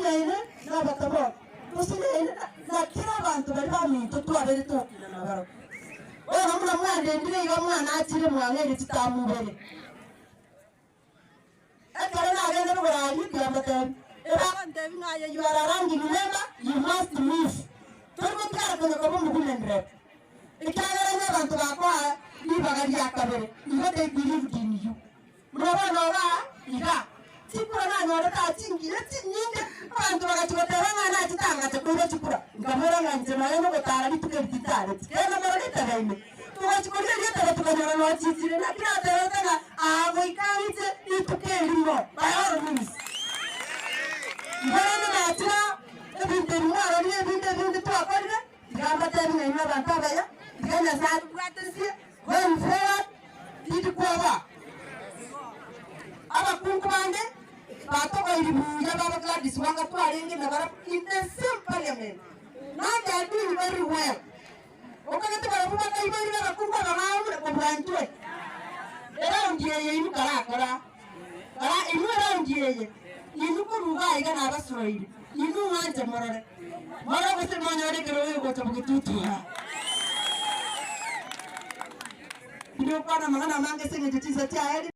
tusine na batabo tusine na kila bantu bari baminto twabere tokina nabaro oho muna mwande ndire iga mwana akire mwangere tutamubere akara na agenda n'uburari byambatari era ndebi naye you are around remember you must move turiko twarakonya ko mugumendere ikagara n'abantu bakwa nibagari yakabere ngo they believe in you murabona ba iga tikura nanyora tatingira tinyinge abantu bagachotera mwana atitanga tekura tikura ngamera nganje nayo no gutara bituke bititare kema marita gaime tugachikora leta tukanyora no atitire na kira tera abo ikanze ituke limo bayoro minis ngana na atira ebinte mwara ni ebinte twakorire ngamba tani na abantu abaya ngana za bwatese going forward idikwa abakungu bande batoka ilibuya baba Gladys wanga twarenge na bara in the same parliament now they are doing very well okagete baravuga kai bari bakungu bamamu ko brantwe era ndiye inu kara inu era ndiye inu ko ruga iga na basoire inu wanje morore mara bose manyore kero yo to bututu ndio kana mangana mange senge tisa tia